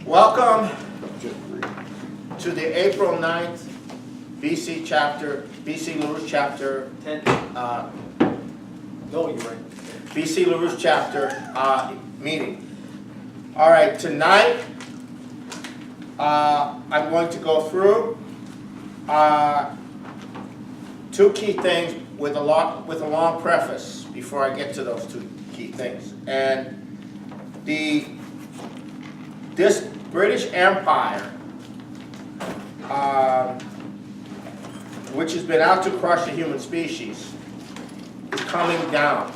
Welcome to the April 9th BC LaRouche chapter 10. No, you're right. BC LaRouche chapter meeting. All right, tonight I'm going to go through two key things with a long preface before I get to those two key things. And this British Empire, which has been out to crush the human species, is coming down.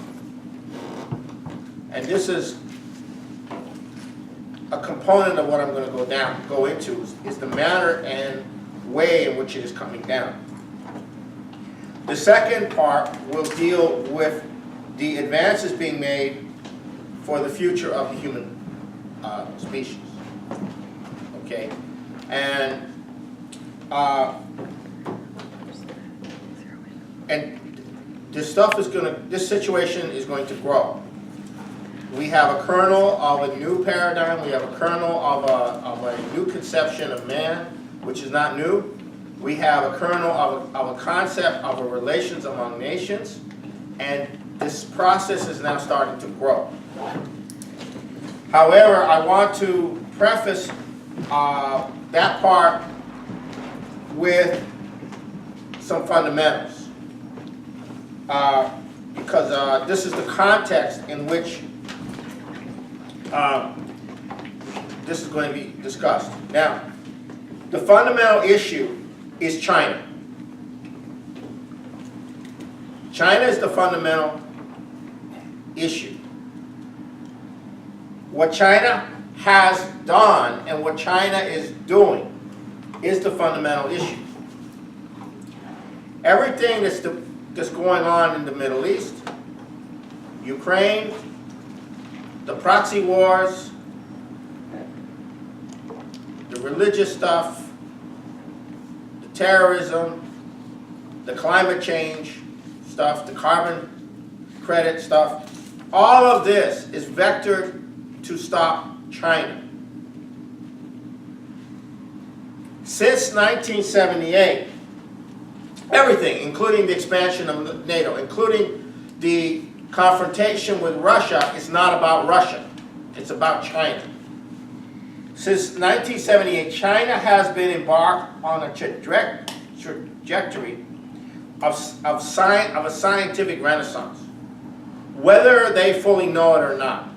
And this is a component of what I'm going to go into is the manner and way in which it is coming down. The second part will deal with the advances being made for the future of the human species. Okay, and this situation is going to grow. We have a kernel of a new paradigm. We have a kernel of a new conception of man, which is not new. We have a kernel of a concept of a relations among nations, and this process is now starting to grow. However, I want to preface that part with some fundamentals, because this is the context in which this is going to be discussed. Now, the fundamental issue is China. China is the fundamental issue. What China has done and what China is doing is the fundamental issue. Everything that's going on in the Middle East, Ukraine, the proxy wars, the religious stuff, the terrorism, the climate change stuff, the carbon credit stuff, all of this is vectored to stop China. Since 1978, everything, including the expansion of NATO, including the confrontation with Russia, is not about Russia. It's about China. Since 1978, China has been embarked on a trajectory of a scientific renaissance, whether they fully know it or not.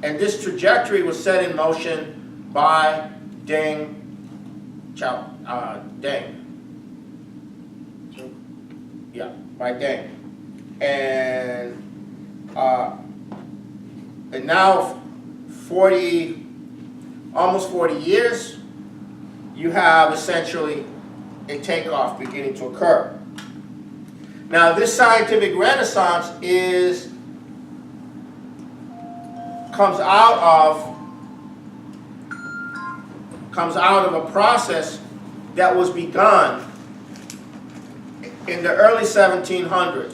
And this trajectory was set in motion by Deng. Yeah, by Deng. And now almost 40 years, you have essentially a takeoff beginning to occur. Now, this scientific renaissance comes out of a process that was begun in the early 1700s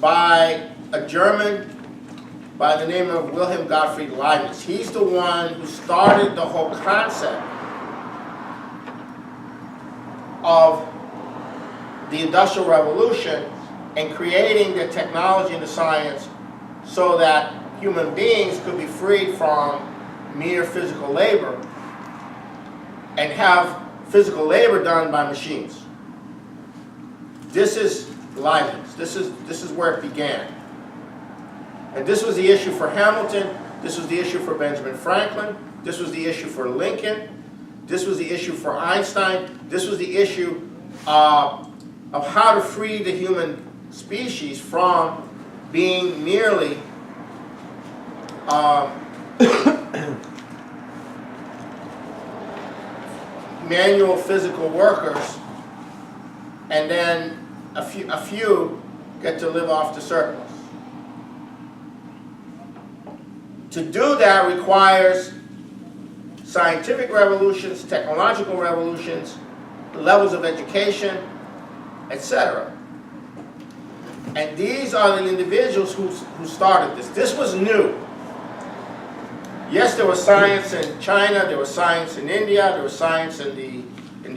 by a German by the name of Wilhelm Gottfried Leibniz. He's the one who started the whole concept of the Industrial Revolution and creating the technology and the science so that human beings could be freed from mere physical labor and have physical labor done by machines. This is Leibniz. This is where it began. And this was the issue for Hamilton. This was the issue for Benjamin Franklin. This was the issue for Lincoln. This was the issue for Einstein. This was the issue of how to free the human species from being merely manual physical workers, and then a few get to live off the surplus. To do that requires scientific revolutions, technological revolutions, levels of education, etc. And these are the individuals who started this. This was new. Yes, there was science in China, there was science in India, there was science in the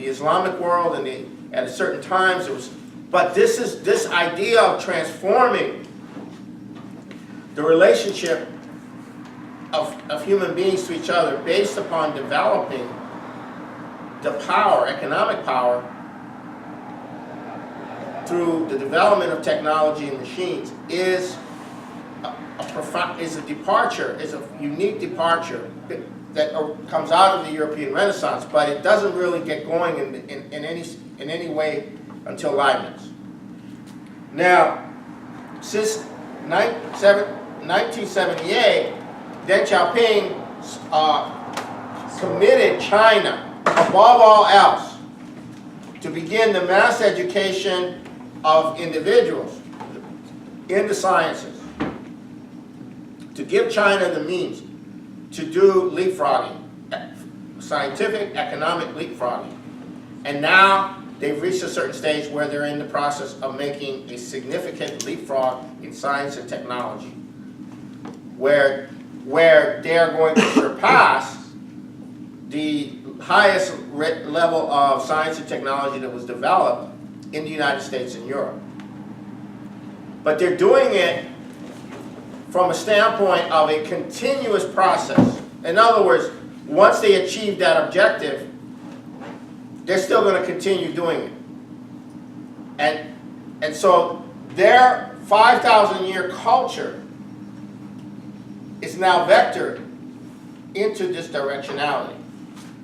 Islamic world, and at certain times there was. But this idea of transforming the relationship of human beings to each other based upon developing the power, economic power, through the development of technology and machines is a departure, is a unique departure that comes out of the European Renaissance, but it doesn't really get going in any way until Leibniz. Now, since 1978, Deng Xiaoping committed China, above all else, to begin the mass education of individuals in the sciences, to give China the means to do leapfrogging, scientific, economic leapfrogging. And now they've reached a certain stage where they're in the process of making a significant leapfrog in science and technology, where they're going to surpass the highest level of science and technology that was developed in the United States and Europe. But they're doing it from a standpoint of a continuous process. In other words, once they achieve that objective, they're still going to continue doing it. And so their 5,000-year culture is now vectored into this directionality.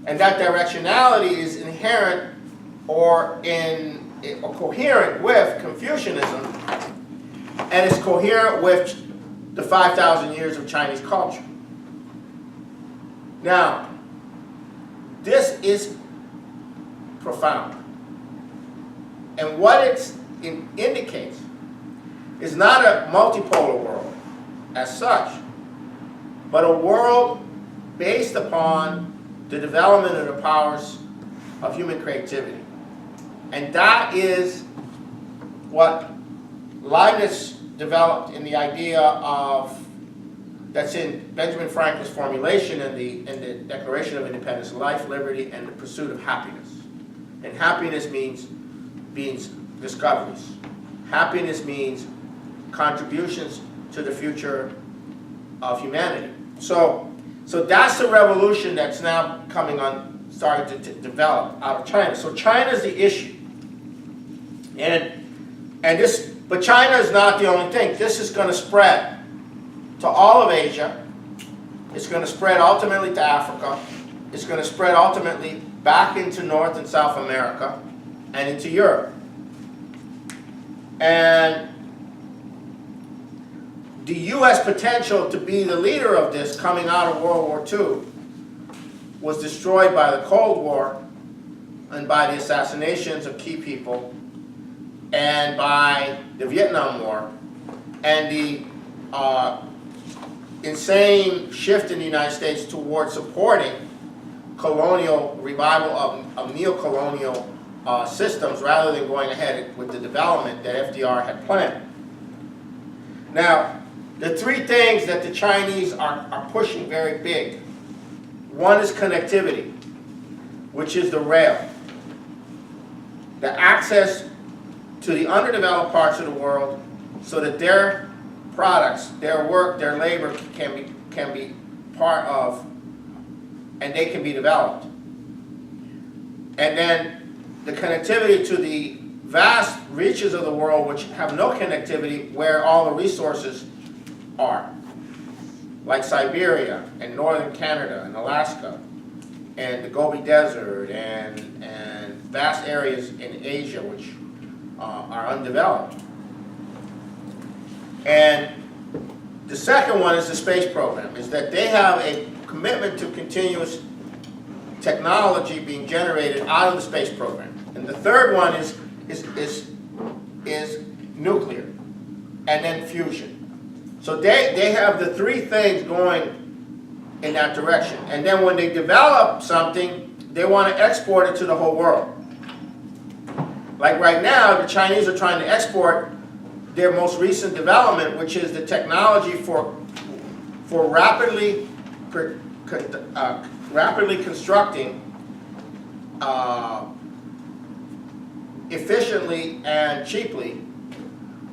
And that directionality is inherent or coherent with Confucianism, and it's coherent with the 5,000 years of Chinese culture. Now, this is profound. And what it indicates is not a multipolar world as such, but a world based upon the development of the powers of human creativity. And that is what Leibniz developed in the idea of, that's in Benjamin Franklin's formulation in the Declaration of Independence: life, liberty, and the pursuit of happiness. And happiness means discoveries. Happiness means contributions to the future of humanity. So that's the revolution that's now starting to develop out of China. So China is the issue. But China is not the only thing. This is going to spread to all of Asia. It's going to spread ultimately to Africa. It's going to spread ultimately back into North and South America and into Europe. And the U.S. potential to be the leader of this coming out of World War II was destroyed by the Cold War and by the assassinations of key people and by the Vietnam War and the insane shift in the United States towards supporting colonial revival of neo-colonial systems rather than going ahead with the development that FDR had planned. Now, the three things that the Chinese are pushing very big. One is connectivity, which is the rail. The access to the underdeveloped parts of the world so that their products, their work, their labor can be part of, and they can be developed. And then the connectivity to the vast reaches of the world which have no connectivity, where all the resources are, like Siberia and northern Canada and Alaska and the Gobi Desert and vast areas in Asia which are undeveloped. And the second one is the space program, is that they have a commitment to continuous technology being generated out of the space program. And the third one is nuclear and then fusion. So they have the three things going in that direction. And then when they develop something, they want to export it to the whole world. Like right now, the Chinese are trying to export their most recent development, which is the technology for rapidly rapidly constructing efficiently and cheaply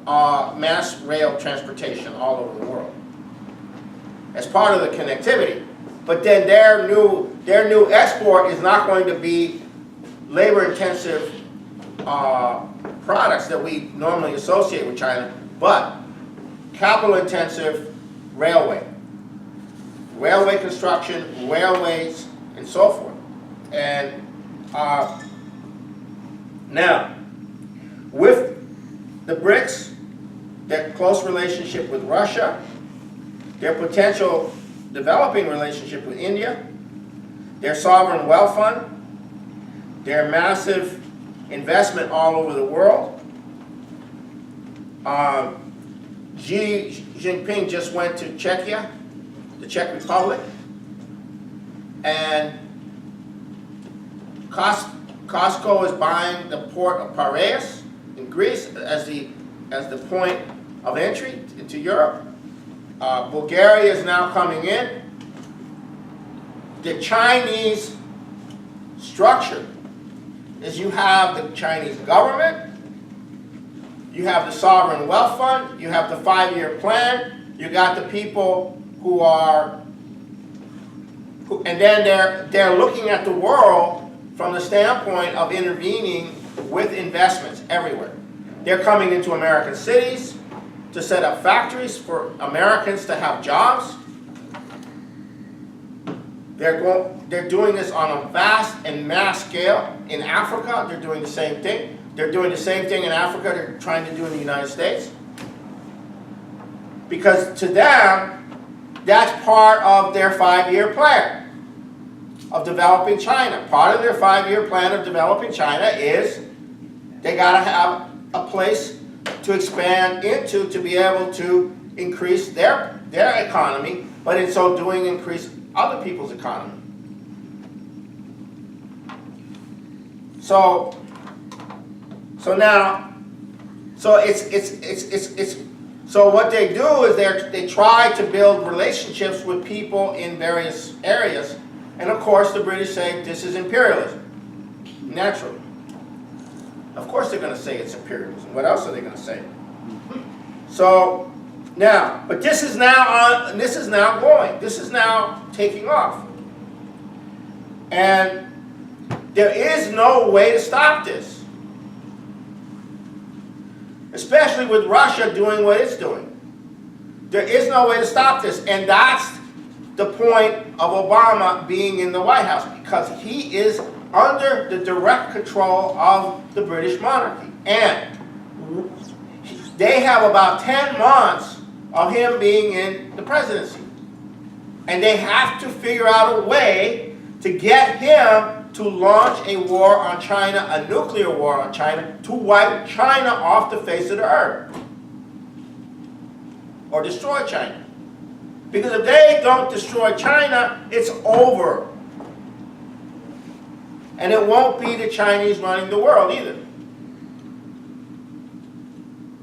mass rail transportation all over the world as part of the connectivity. But then their new export is not going to be labor-intensive products that we normally associate with China, but capital-intensive railway construction, railways, and so forth. And now, with the BRICS, their close relationship with Russia, their potential developing relationship with India, their sovereign wealth fund, their massive investment all over the world. Xi Jinping just went to Czechia, the Czech Republic, and Costco is buying the port of Piraeus in Greece as the point of entry into Europe. Bulgaria is now coming in. The Chinese structure is you have the Chinese government, you have the sovereign wealth fund, you have the 5-year plan, you got the people and then they're looking at the world from the standpoint of intervening with investments everywhere. They're coming into American cities to set up factories for Americans to have jobs. They're doing this on a vast and mass scale. In Africa, they're doing the same thing. They're doing the same thing in Africa they're trying to do in the United States. Because to them, that's part of their 5-year plan of developing China. Part of their 5-year plan of developing China is they got to have a place to expand into to be able to increase their economy, but in so doing increase other people's economy. So what they do is they try to build relationships with people in various areas, and of course the British say this is imperialism. Naturally. Of course they're going to say it's imperialism. What else are they going to say? So now, but this is now going. This is now taking off. And there is no way to stop this. Especially with Russia doing what it's doing. There is no way to stop this. And that's the point of Obama being in the White House, because he is under the direct control of the British monarchy. And they have about 10 months of him being in the presidency. And they have to figure out a way to get him to launch a war on China, a nuclear war on China, to wipe China off the face of the earth. Or destroy China. Because if they don't destroy China, it's over. And it won't be the Chinese running the world either.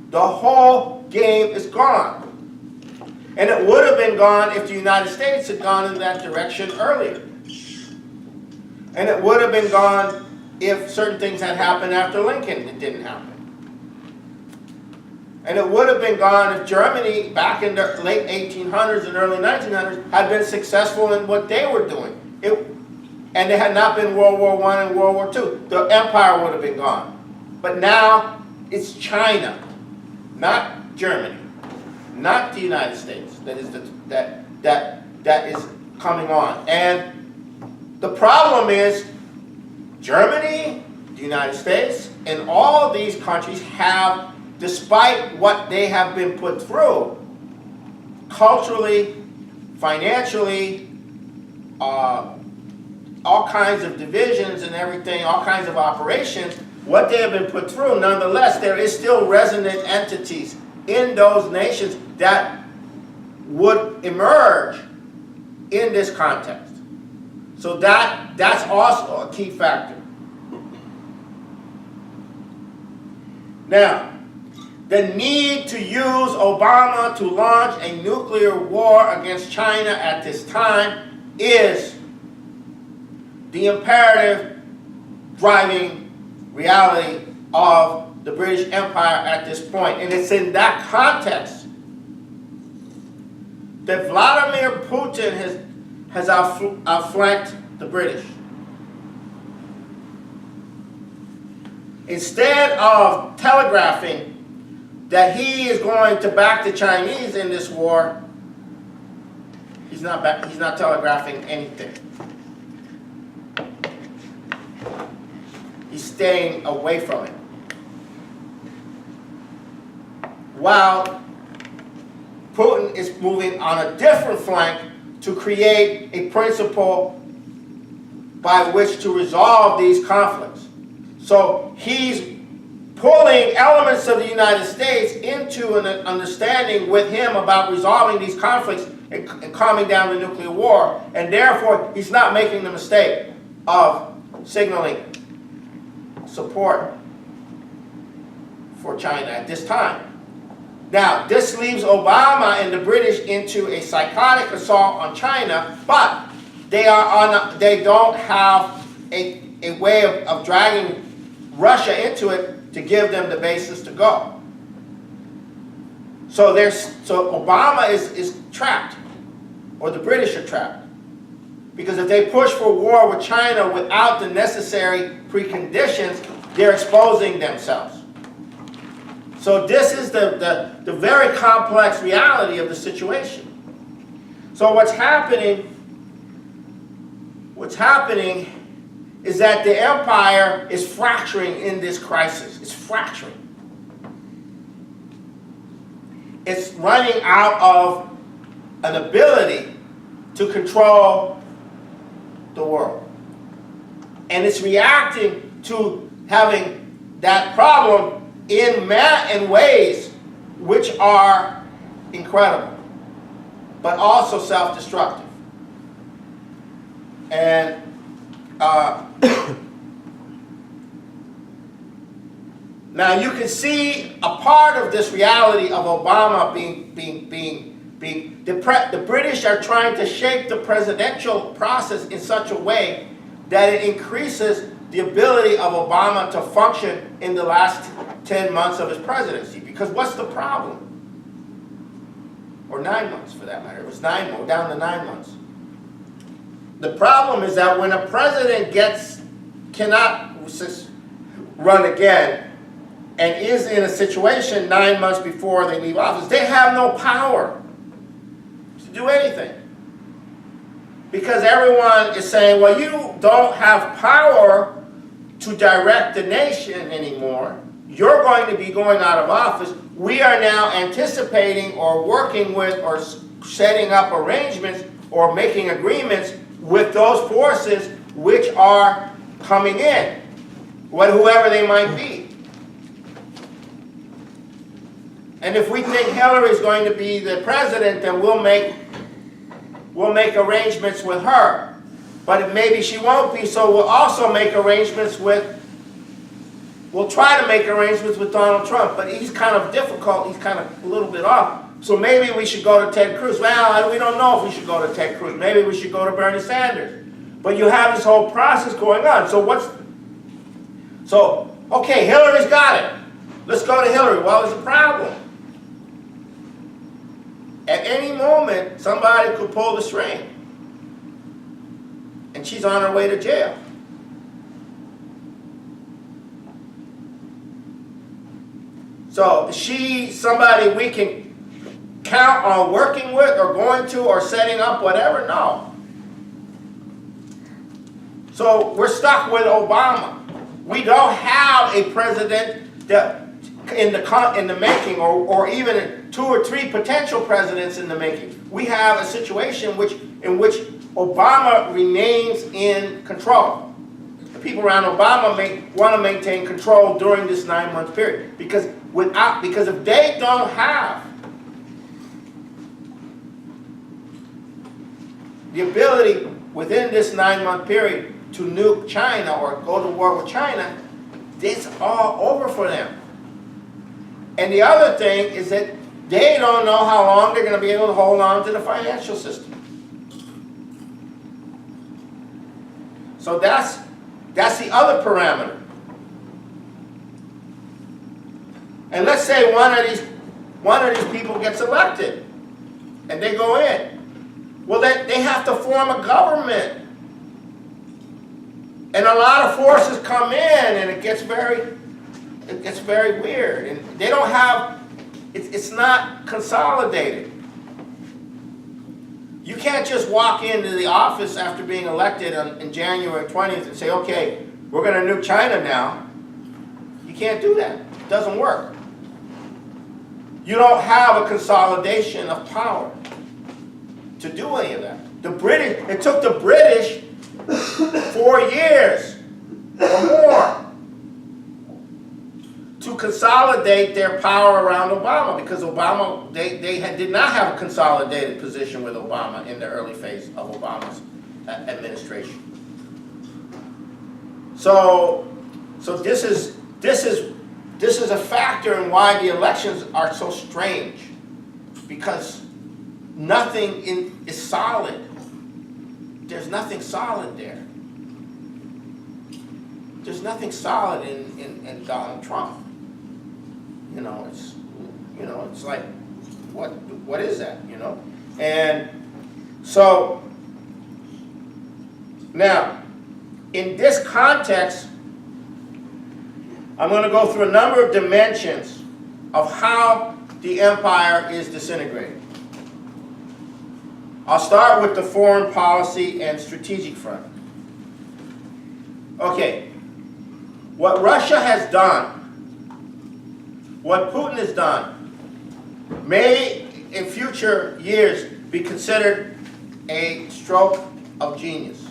The whole game is gone. And it would have been gone if the United States had gone in that direction earlier. And it would have been gone if certain things had happened after Lincoln. It didn't happen. And it would have been gone if Germany, back in the late 1800s and early 1900s, had been successful in what they were doing. And there had not been World War I and World War II. The empire would have been gone. But now it's China, not Germany, not the United States that is coming on. And the problem is Germany, the United States, and all of these countries have, despite what they have been put through, culturally, financially, all kinds of divisions and everything, all kinds of operations, what they have been put through, nonetheless, there is still resonant entities in those nations that would emerge in this context. So that's also a key factor. Now, the need to use Obama to launch a nuclear war against China at this time is the imperative driving reality of the British Empire at this point. And it's in that context that Vladimir Putin has outflanked the British. Instead of telegraphing that he is going to back the Chinese in this war, he's not telegraphing anything. He's staying away from it. While Putin is moving on a different flank to create a principle by which to resolve these conflicts. So he's pulling elements of the United States into an understanding with him about resolving these conflicts and calming down the nuclear war. And therefore, he's not making the mistake of signaling support for China at this time. Now, this leaves Obama and the British into a psychotic assault on China, but they don't have a way of dragging Russia into it to give them the basis to go. So Obama is trapped, or the British are trapped. Because if they push for war with China without the necessary preconditions, they're exposing themselves. So this is the very complex reality of the situation. So what's happening is that the empire is fracturing in this crisis. It's fracturing. It's running out of an ability to control the world. And it's reacting to having that problem in ways which are incredible, but also self-destructive. And now you can see a part of this reality of Obama the British are trying to shape the presidential process in such a way that it increases the ability of Obama to function in the last 10 months of his presidency. Because what's the problem? Or 9 months for that matter. It was down to 9 months. The problem is that when a president cannot run again and is in a situation 9 months before they leave office, they have no power to do anything. Because everyone is saying, well, you don't have power to direct the nation anymore. You're going to be going out of office. We are now anticipating or working with or setting up arrangements or making agreements with those forces which are coming in, whoever they might be. And if we think Hillary is going to be the president, then we'll make arrangements with her. But maybe she won't be, so we'll also make arrangements we'll try to make arrangements with Donald Trump, but he's kind of difficult, he's kind of a little bit off. So maybe we should go to Ted Cruz. Well, we don't know if we should go to Ted Cruz. Maybe we should go to Bernie Sanders. But you have this whole process going on. So okay, Hillary's got it. Let's go to Hillary. Well, there's a problem. At any moment, somebody could pull the string. And she's on her way to jail. So is she somebody we can count on working with or going to or setting up whatever? No. So we're stuck with Obama. We don't have a president that in the making, or even 2 or 3 potential presidents in the making. We have a situation in which Obama remains in control. The people around Obama want to maintain control during this 9-month period because if they don't have the ability within this 9-month period to nuke China or go to war with China, it's all over for them. And the other thing is that they don't know how long they're going to be able to hold on to the financial system. So that's the other parameter. And let's say one of these people gets elected, and they go in. Well, they have to form a government. And a lot of forces come in, and it gets very weird. And they don't have, it's not consolidated. You can't just walk into the office after being elected in January 20th and say, okay, we're going to nuke China now. You can't do that. It doesn't work. You don't have a consolidation of power to do any of that. It took the British 4 years or more to consolidate their power around Obama, because Obama, they did not have a consolidated position with Obama in the early phase of Obama's administration. So this is a factor in why the elections are so strange, because nothing is solid. There's nothing solid there. There's nothing solid in Donald Trump. It's like, what is that, And so, now, in this context, I'm going to go through a number of dimensions of how the empire is disintegrating. I'll start with the foreign policy and strategic front. Okay, what Russia has done, what Putin has done, may in future years be considered a stroke of genius.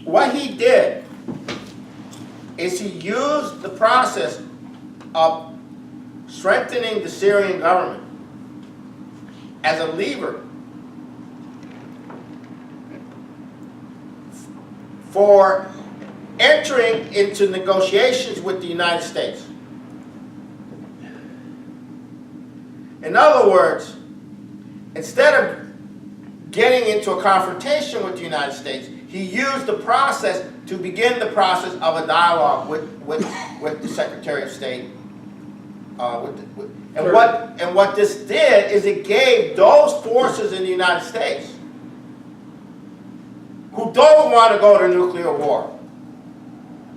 What he did is he used the process of strengthening the Syrian government as a lever for entering into negotiations with the United States. In other words, instead of getting into a confrontation with the United States, he used the process to begin the process of a dialogue with the Secretary of State. And what this did is it gave those forces in the United States who don't want to go to nuclear war,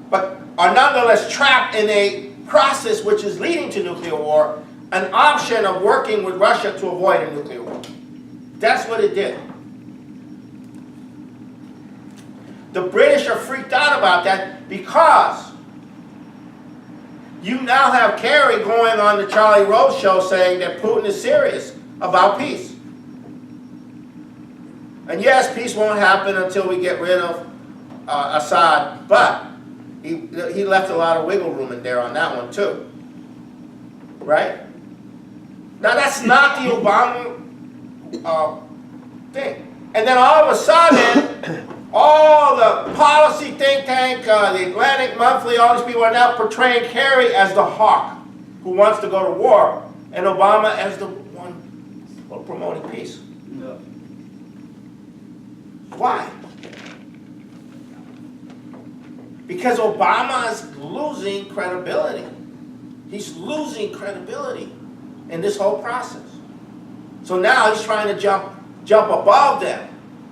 but are nonetheless trapped in a process which is leading to nuclear war, an option of working with Russia to avoid a nuclear war. That's what it did. The British are freaked out about that because you now have Kerry going on the Charlie Rose show saying that Putin is serious about peace. And yes, peace won't happen until we get rid of Assad, but he left a lot of wiggle room in there on that one too. Right? Now that's not the Obama thing. And then all of a sudden, all the policy think tank, the Atlantic Monthly, all these people are now portraying Kerry as the hawk who wants to go to war, and Obama as the one promoting peace. No. Why? Because Obama is losing credibility. He's losing credibility in this whole process. So now he's trying to jump above them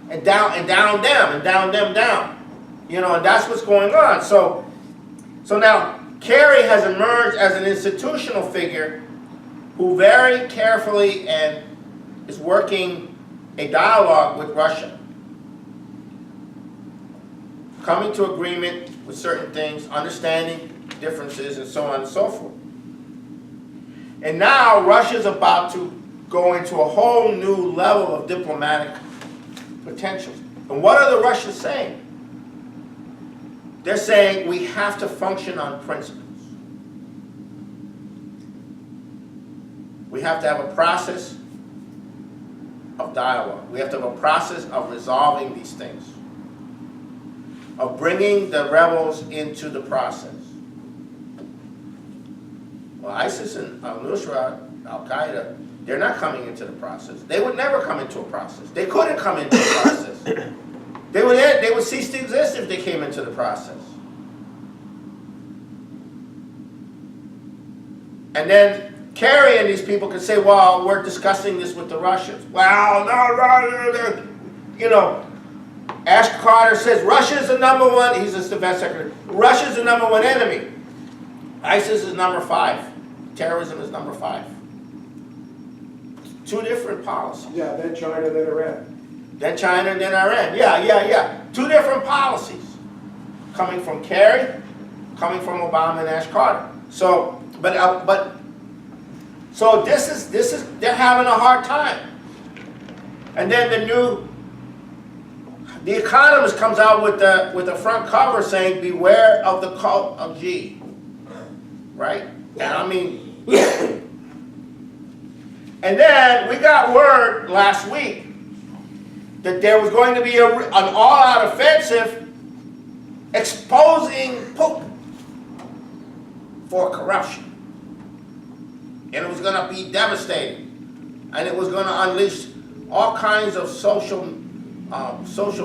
and down them and down them down. And that's what's going on. So now Kerry has emerged as an institutional figure who very carefully and is working a dialogue with Russia, coming to agreement with certain things, understanding differences, and so on and so forth. And now Russia's about to go into a whole new level of diplomatic potential. And what are the Russians saying? They're saying we have to function on principles. We have to have a process of dialogue. We have to have a process of resolving these things, of bringing the rebels into the process. Well, ISIS and al-Nusra, Al-Qaeda, they're not coming into the process. They would never come into a process. They couldn't come into the process. They would cease to exist if they came into the process. And then Kerry and these people could say, well, we're discussing this with the Russians. Well, no, you know, Ash Carter says Russia's the #1, he's the defense secretary, Russia's the #1 enemy. ISIS is #5. Terrorism is #5. Two different policies. Yeah, then China, then Iran. Then China, and then Iran. Yeah. Two different policies. Coming from Kerry, coming from Obama and Ash Carter. So, so this is, they're having a hard time. And then The Economist comes out with the front cover saying, beware of the cult of G. Right? And I mean, and then we got word last week that there was going to be an all-out offensive exposing Putin for corruption. And it was going to be devastating. And it was going to unleash all kinds of social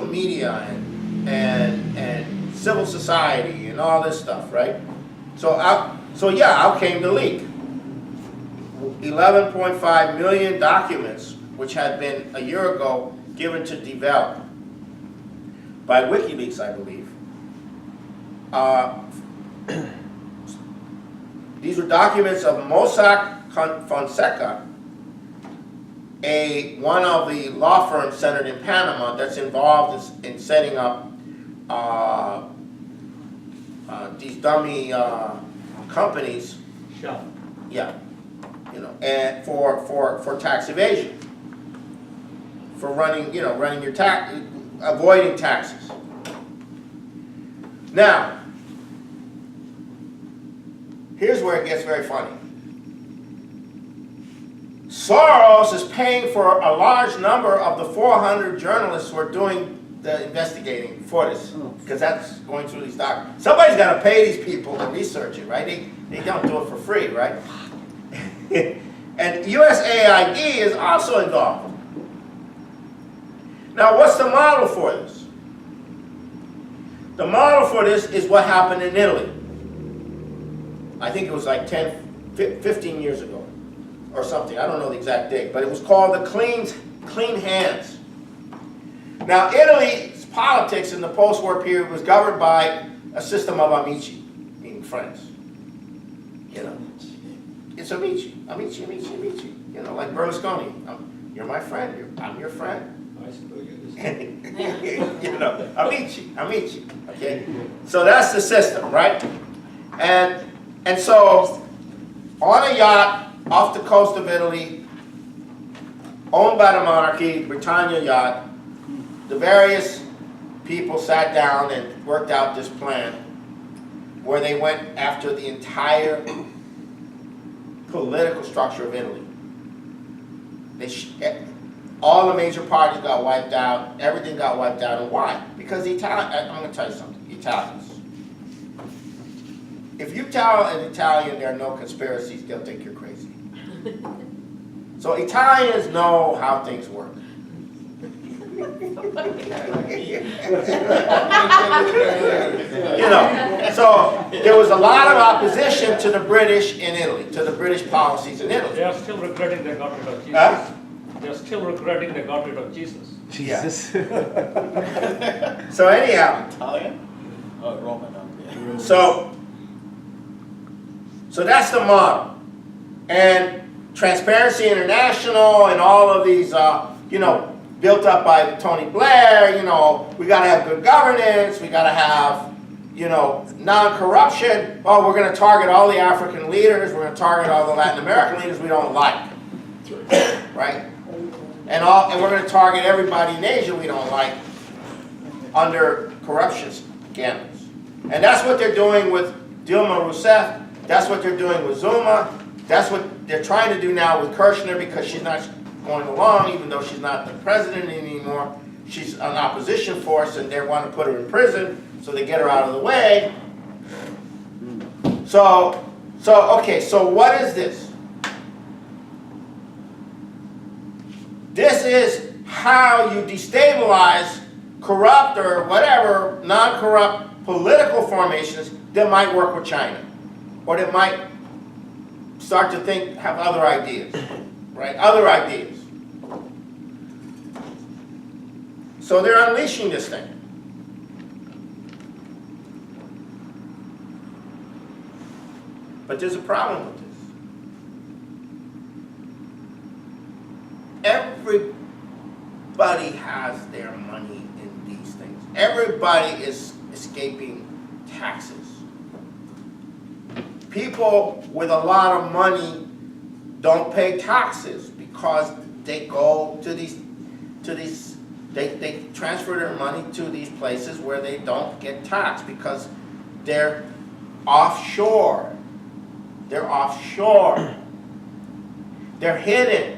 media and civil society and all this stuff, right? So out came the leak. 11.5 million documents, which had been a year ago given to develop by WikiLeaks, I believe. These were documents of Mossack Fonseca, one of the law firms centered in Panama that's involved in setting up these dummy companies. Sure. Yeah, you know, and for tax evasion, for running your avoiding taxes. Now, here's where it gets very funny. Soros is paying for a large number of the 400 journalists who are doing the investigating for this, because that's going through these documents. Somebody's got to pay these people to research it, right? They don't do it for free, right? And USAID is also involved. Now, what's the model for this? The model for this is what happened in Italy. I think it was like 15 years ago or something. I don't know the exact date, but it was called the Clean Hands. Now, Italy's politics in the post-war period was governed by a system of amici, meaning friends. You know, it's amici. You know, like Berlusconi. You're my friend. I'm your friend. You know, amici. Okay, so that's the system, right? And so, on a yacht off the coast of Italy, owned by the monarchy, Britannia yacht, the various people sat down and worked out this plan where they went after the entire political structure of Italy. All the major parties got wiped out, everything got wiped out, and why? Because I'm going to tell you something, Italians. If you tell an Italian there are no conspiracies, they'll think you're crazy. So Italians know how things work. You know, so there was a lot of opposition to the British in Italy, to the British policies in Italy. They are still regretting they got rid of Jesus. They are still regretting they got rid of Jesus. Jesus. Yeah. So anyhow. Italian? Oh, Roman. Yeah. So that's the model. And Transparency International and all of these, you know, built up by Tony Blair, you know, we got to have good governance, we got to have, you know, non-corruption. Oh, we're going to target all the African leaders, we're going to target all the Latin American leaders we don't like, right? And we're going to target everybody in Asia we don't like under corruption scandals. And that's what they're doing with Dilma Rousseff, that's what they're doing with Zuma, that's what they're trying to do now with Kirchner because she's not going along, even though she's not the president anymore. She's an opposition force and they want to put her in prison, so they get her out of the way. So So, okay, so what is this? This is how you destabilize corrupt or whatever non-corrupt political formations that might work with China, or that might start to have other ideas, right? Other ideas. So they're unleashing this thing. But there's a problem with this. Everybody has their money in these things. Everybody is escaping taxes. People with a lot of money don't pay taxes because they go to they transfer their money to these places where they don't get taxed because they're offshore. They're offshore. They're hidden.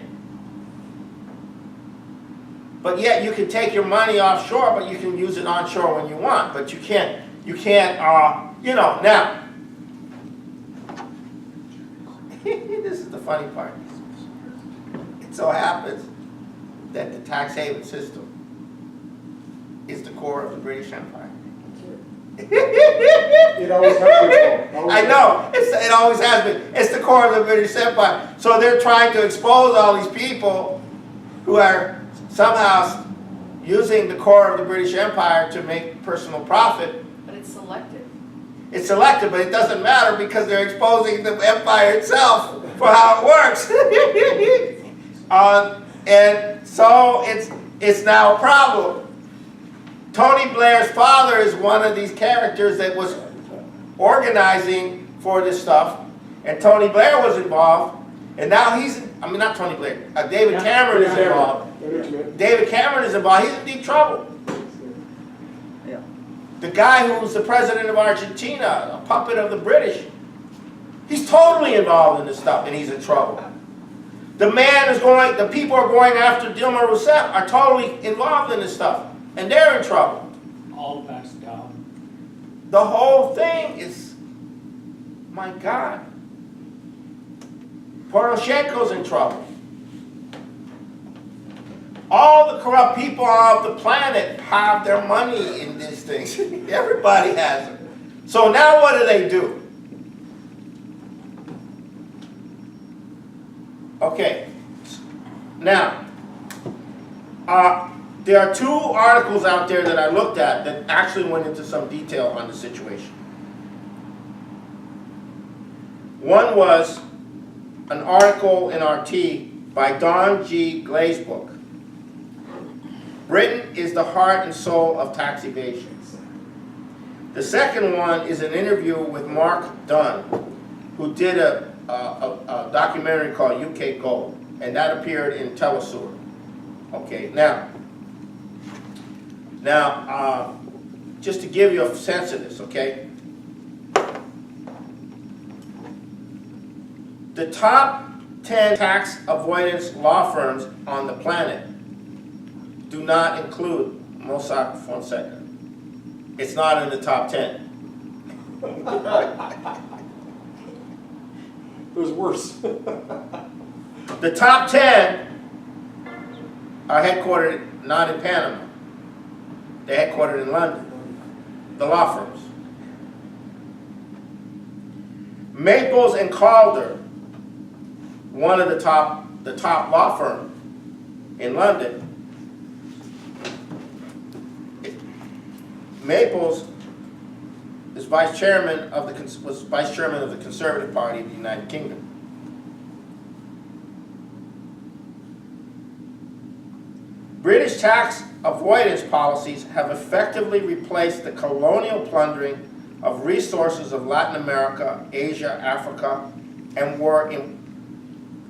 But yet you can take your money offshore, but you can use it onshore when you want. But you can't, now. This is the funny part. It so happens that the tax haven system is the core of the British Empire. It always has been. I know, it always has been. It's the core of the British Empire. So they're trying to expose all these people who are somehow using the core of the British Empire to make personal profit. But it's selective. It's selective, but it doesn't matter because they're exposing the empire itself for how it works. And so it's now a problem. Tony Blair's father is one of these characters that was organizing for this stuff, and Tony Blair was involved, and now not Tony Blair, David Cameron is involved. David Cameron is involved. He's in deep trouble. Yeah. The guy who was the president of Argentina, a puppet of the British, he's totally involved in this stuff, and he's in trouble. The people are going after Dilma Rousseff are totally involved in this stuff, and they're in trouble. All backs down. The whole thing is, my God. Poroshenko's in trouble. All the corrupt people of the planet have their money in these things. Everybody has it. So now what do? Okay. Now, there are two articles out there that I looked at that actually went into some detail on the situation. One was an article in RT by Don G. Glazebrook. Britain is the heart and soul of tax evasion. The second one is an interview with Mark Dunn, who did a documentary called UK Gold, and that appeared in Telesur. Okay, now, just to give you a sense of this, okay? The top 10 tax avoidance law firms on the planet do not include Mossack Fonseca. It's not in the top 10. It was worse. The top 10 are headquartered not in Panama. They're headquartered in London. The law firms. Maples and Calder, one of the top law firm in London. Maples is was vice chairman of the Conservative Party of the United Kingdom. British tax avoidance policies have effectively replaced the colonial plundering of resources of Latin America, Asia, Africa, and were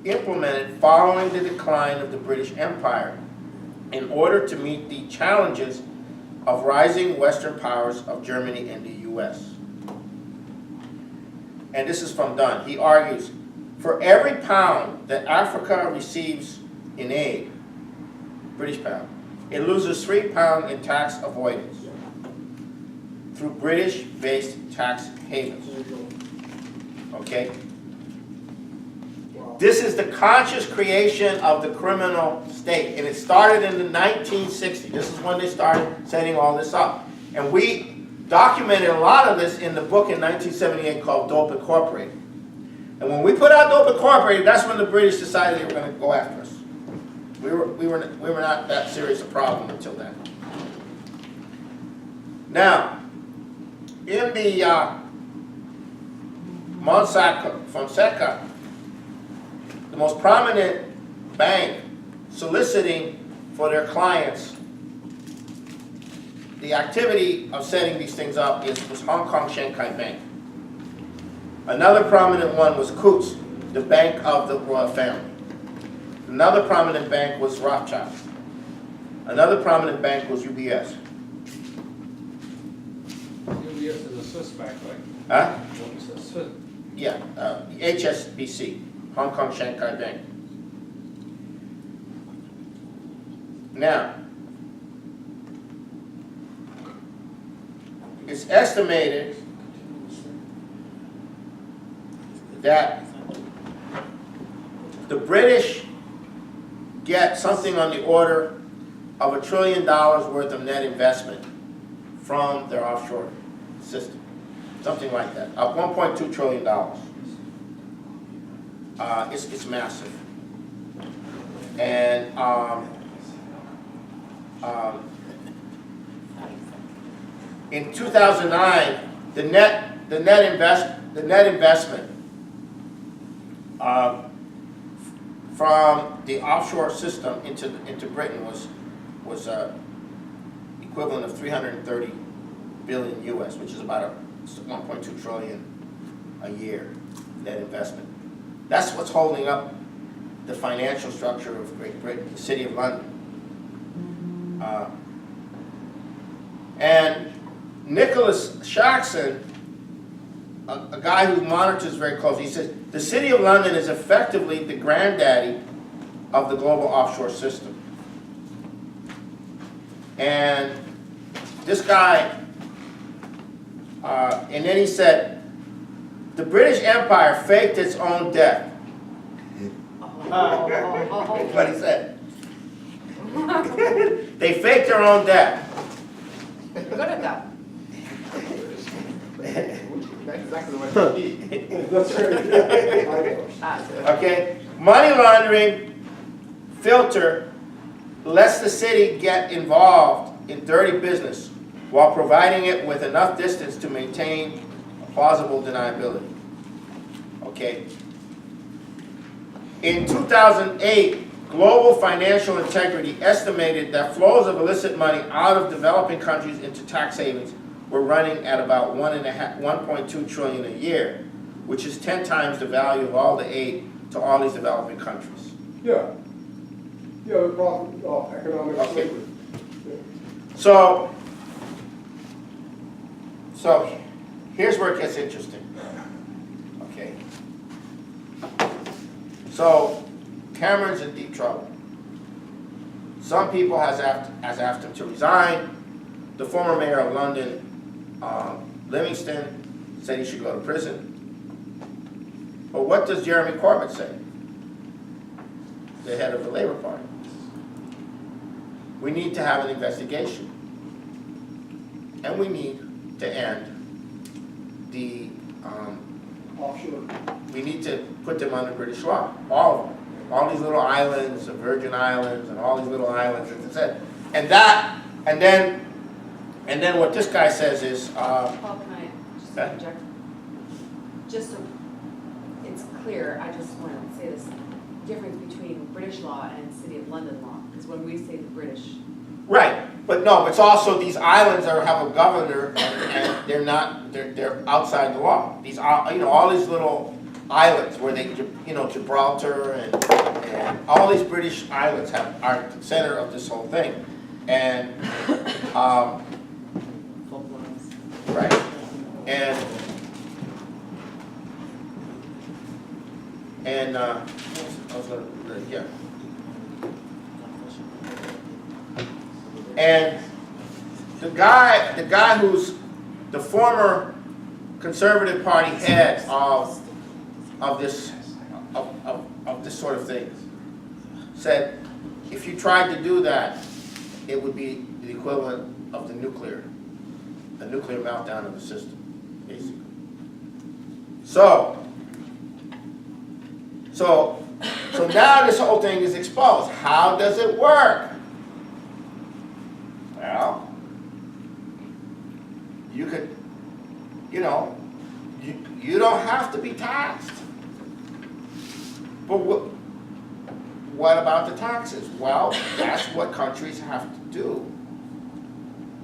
implemented following the decline of the British Empire in order to meet the challenges of rising Western powers of Germany and the US. And this is from Dunn. He argues, for every pound that Africa receives in aid, British pound, it loses £3 in tax avoidance through British-based tax havens. Okay? This is the conscious creation of the criminal state, and it started in the 1960s. This is when they started setting all this up. And we documented a lot of this in the book in 1978 called Dope Incorporated. And when we put out Dope Incorporated, that's when the British decided they were going to go after us. We were not that serious a problem until then. Now, in the Mossack Fonseca, the most prominent bank soliciting for their clients the activity of setting these things up was Hong Kong Shanghai Bank. Another prominent one was Coots, the bank of the royal family. Another prominent bank was Rothschild. Another prominent bank was UBS. UBS is a Swiss bank, right? Huh? It's a Swiss. Yeah, HSBC, Hong Kong Shanghai Bank. Now, it's estimated that the British get something on the order of $1 trillion worth of net investment from their offshore system. Something like that, $1.2 trillion. It's massive. And in 2009, the net investment from the offshore system into Britain was equivalent of 330 billion US, which is about 1.2 trillion a year net investment. That's what's holding up the financial structure of Great Britain, the City of London. And Nicholas Shaxson, a guy who monitors very closely, he says, the City of London is effectively the granddaddy of the global offshore system. And this guy, and then he said, the British Empire faked its own death. That's what he said. They faked their own death. Good at that. That's exactly what you need. That's right. Okay? Money laundering filter lets the city get involved in dirty business while providing it with enough distance to maintain a plausible deniability. Okay? In 2008, Global Financial Integrity estimated that flows of illicit money out of developing countries into tax havens were running at about 1.2 trillion a year, which is 10 times the value of all the aid to all these developing countries. Yeah. Yeah, the profit, economic Okay. slavery. Yeah. So here's where it gets interesting. Okay. So Cameron's in deep trouble. Some people has asked him to resign. The former mayor of London, Livingston, said he should go to prison. But what does Jeremy Corbyn say? The head of the Labour Party. We need to have an investigation. And we need to end the, Offshore. we need to put them under British law, all of them. All these little islands, the Virgin Islands, and all these little islands, as I said. And then what this guy says is, Paul, can I just Okay. interject? Just so it's clear, I just want to say this difference between British law and City of London law. Because when we say the British, right, but no, it's also these islands that have a governor, and they're not, they're outside the law. These are, all these little islands where they, Gibraltar and all these British islands are the center of this whole thing. And, right, and I was gonna, yeah. And the guy who's the former Conservative Party head of of this sort of thing, said if you tried to do that, it would be the equivalent of the nuclear meltdown of the system, basically. So now this whole thing is exposed. How does it work? Well, you could, you don't have to be taxed. But what about the taxes? Well, that's what countries have to do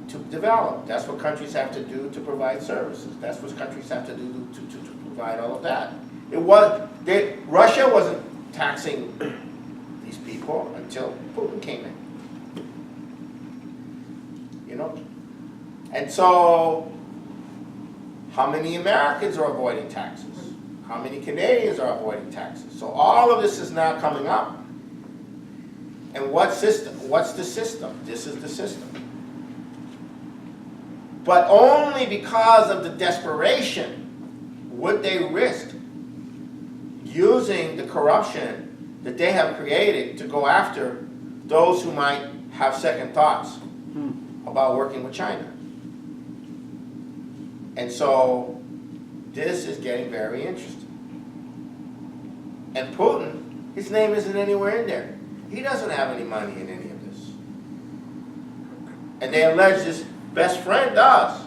to develop. That's what countries have to do to provide services. That's what countries have to do to provide all of that. Russia wasn't taxing these people until Putin came in. And so, how many Americans are avoiding taxes? How many Canadians are avoiding taxes? So all of this is now coming up. And what's the system? This is the system. But only because of the desperation would they risk using the corruption that they have created to go after those who might have second thoughts about working with China. And so this is getting very interesting. And Putin, his name isn't anywhere in there. He doesn't have any money in any of this. And they allege his best friend does.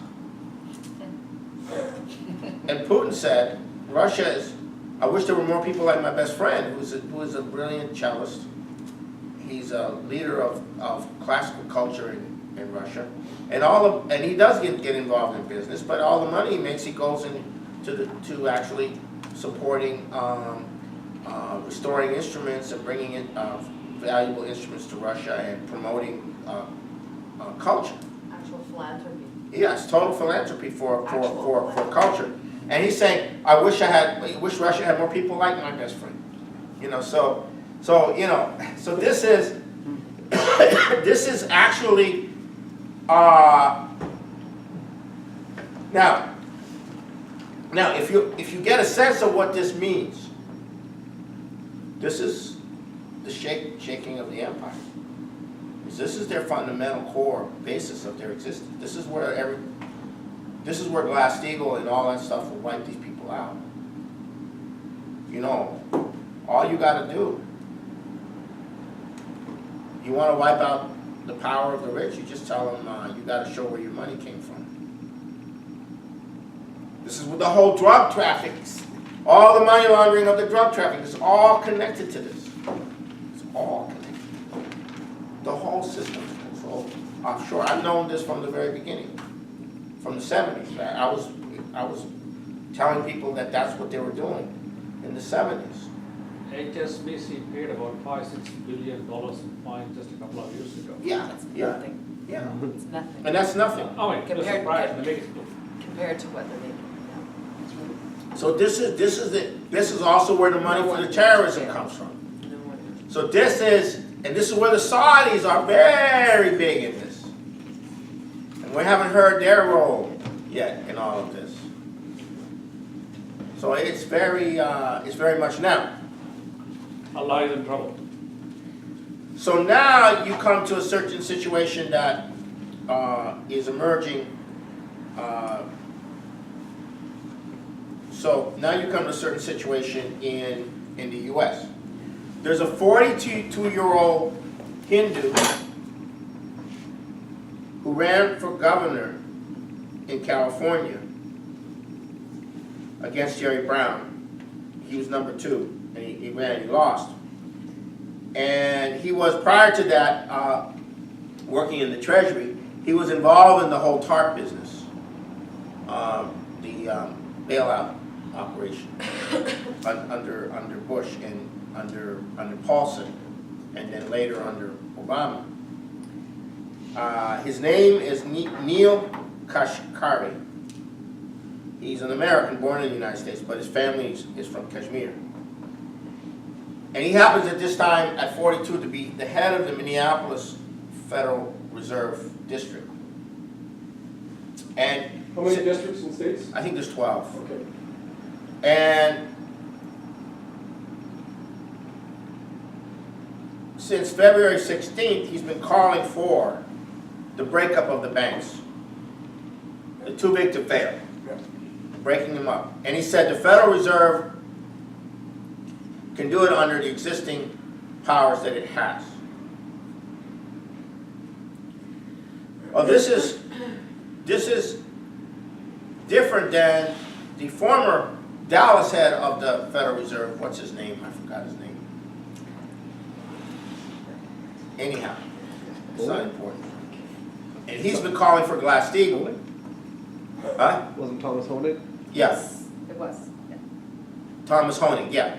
And Putin said, Russia is, I wish there were more people like my best friend, who is a brilliant cellist. He's a leader of classical culture in Russia. And he does get involved in business, but all the money he makes, he goes to actually supporting restoring instruments and bringing in valuable instruments to Russia and promoting culture. Actual philanthropy. Yes, total philanthropy for culture. And he's saying, I wish Russia had more people like my best friend. So this is this is actually now if you get a sense of what this means, this is the shaking of the empire. This is their fundamental core basis of their existence. This is where Glass-Steagall and all that stuff will wipe these people out. All you got to do, you want to wipe out the power of the rich, you just tell them you got to show where your money came from. This is with the whole drug traffic, all the money laundering of the drug traffic is all connected to this. It's all connected. The whole system is controlled offshore. I've known this from the very beginning, from the 70s. I was telling people that that's what they were doing in the 70s. HSBC paid about $5-6 billion in fines just a couple of years ago. Yeah, It's yeah, nothing. yeah. It's nothing. And that's nothing. Oh, wait, the Compared- surprise, the biggest. Compared to what they're making. So this is also where the money for the terrorism comes from. No more. So this is where the Saudis are very big in this. And we haven't heard their role yet in all of this. So it's very much now. Allah is in trouble. So now you come to a certain situation that is emerging. So now you come to a certain situation in the U.S. There's a 42-year-old Hindu who ran for governor in California against Jerry Brown. He was number 2, and he ran, he lost. And he was, prior to that, working in the Treasury, he was involved in the whole TARP business, the bailout operation under Bush and under Paulson, and then later under Obama. His name is Neil Kashkari. He's an American born in the United States, but his family is from Kashmir. And he happens at this time, at 42, to be the head of the Minneapolis Federal Reserve District. And How many districts and states? I think there's 12. Okay. And since February 16th, he's been calling for the breakup of the banks. They're too big to fail. Breaking them up. And he said the Federal Reserve can do it under the existing powers that it has. Oh, this is different than the former Dallas head of the Federal Reserve. What's his name? I forgot his name. Anyhow, it's not important. And he's been calling for Glass-Steagall. Huh? Wasn't Thomas Honig? Yes, It was, yeah. Thomas Honig, yeah.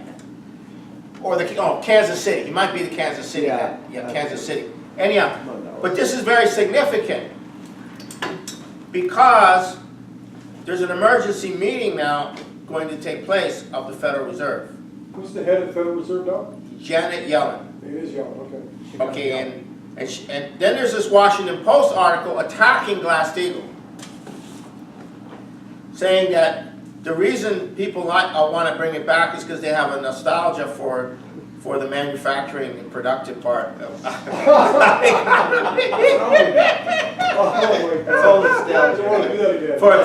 Or Kansas City. He might be the Kansas City guy. Yeah, Kansas City. Anyhow, but this is very significant because there's an emergency meeting now going to take place of the Federal Reserve. Who's the head of the Federal Reserve now? Janet Yellen. It is Yellen, okay. Okay, and then there's this Washington Post article attacking Glass-Steagall, saying that the reason people want to bring it back is because they have a nostalgia for the manufacturing and productive part of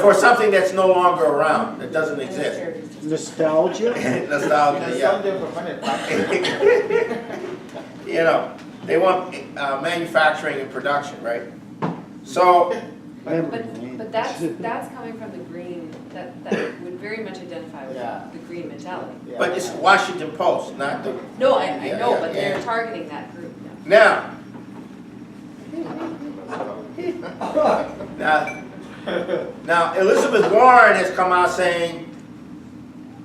for something that's no longer around, that doesn't exist. Nostalgia? Nostalgia, yeah. You know, they want manufacturing and production, right? So, But that's coming from the green, that would very much identify with Yeah. the green mentality. but it's Washington Post, not the. No, I Yeah, know, yeah, but they're yeah. targeting that group, yeah. Now, Elizabeth Warren has come out saying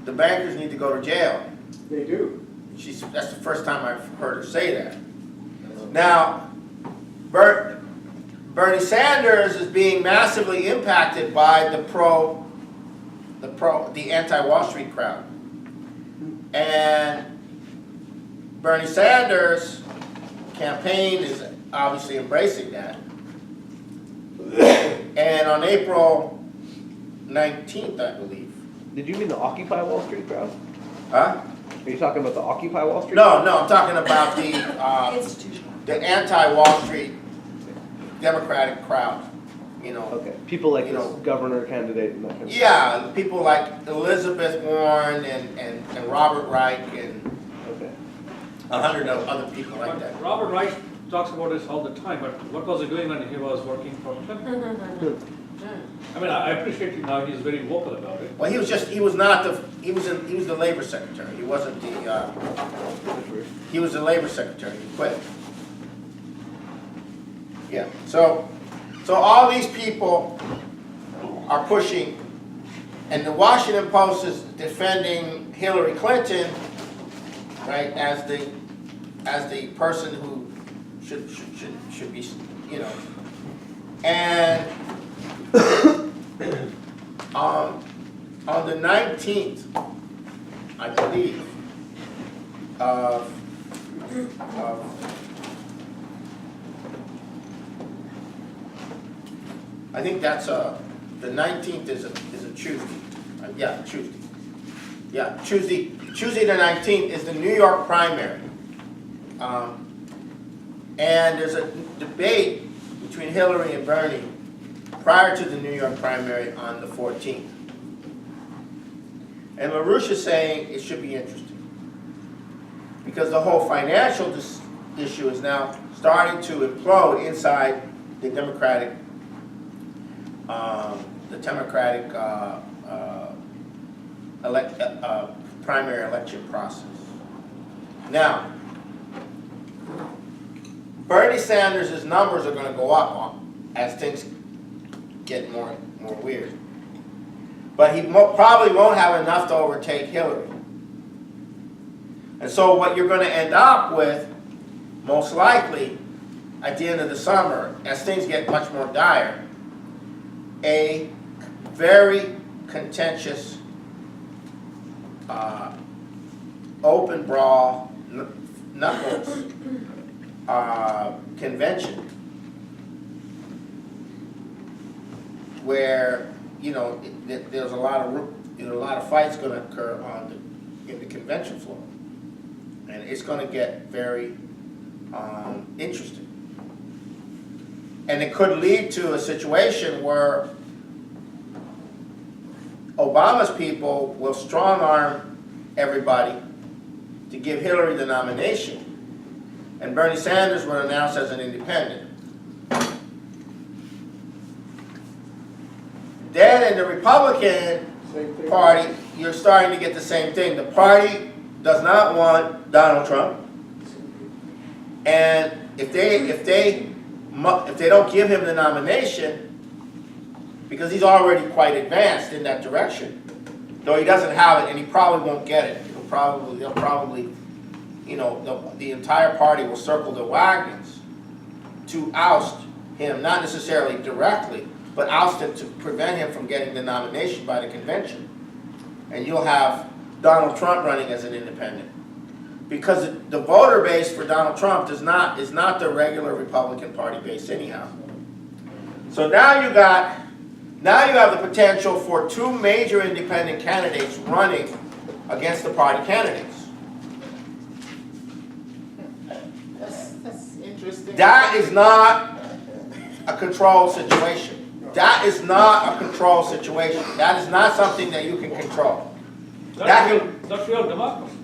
the bankers need to go to jail. They do. That's the first time I've heard her say that. Now, Bernie Sanders is being massively impacted by the anti-Wall Street crowd. And Bernie Sanders' campaign is obviously embracing that. And on April 19th, I believe. Did you mean the Occupy Wall Street crowd? Huh? Are you talking about the Occupy Wall Street? No, I'm talking about Institutional. the anti-Wall Street Democratic crowd, you know. Okay. People like You this know. governor candidate and that kind of Yeah, people like Elizabeth Warren and Robert Reich and Okay. 100 other people like that. But Robert Reich talks about this all the time, but what was he doing when he was working for Clinton? I mean, I appreciate him now, he's very vocal about it. Well, he was the labor secretary. He wasn't the, he was the labor secretary. He quit. Yeah, so all these people are pushing, and the Washington Post is defending Hillary Clinton, right, as the person who should be, you know, and on the 19th, I believe, I think that's the 19th is a Tuesday. Yeah, Tuesday. Yeah, Tuesday the 19th is the New York primary. And there's a debate between Hillary and Bernie prior to the New York primary on the 14th. And LaRouche is saying it should be interesting because the whole financial issue is now starting to implode inside the Democratic primary election process. Now, Bernie Sanders' numbers are going to go up as things get more weird. But he probably won't have enough to overtake Hillary. And so what you're going to end up with, most likely, at the end of the summer, as things get much more dire, a very contentious, open brawl, knuckles convention, where there's a lot of fights going to occur in the convention floor, and it's going to get very interested. And it could lead to a situation where Obama's people will strong-arm everybody to give Hillary the nomination, and Bernie Sanders will announce as an independent. Then in the Republican Same thing. Party, you're starting to get the same thing. The party does not want Donald Trump, and if they don't give him the nomination, because he's already quite advanced in that direction, though he doesn't have it, and he probably won't get it. They'll probably, you know, the entire party will circle the wagons to oust him, not necessarily directly, but oust him to prevent him from getting the nomination by the convention. And you'll have Donald Trump running as an independent. Because the voter base for Donald Trump is not the regular Republican Party base anyhow. So now you have the potential for two major independent candidates running against the party candidates. That's interesting. That is not a controlled situation. That is not a controlled situation. That is not something that you can control. That's real democracy.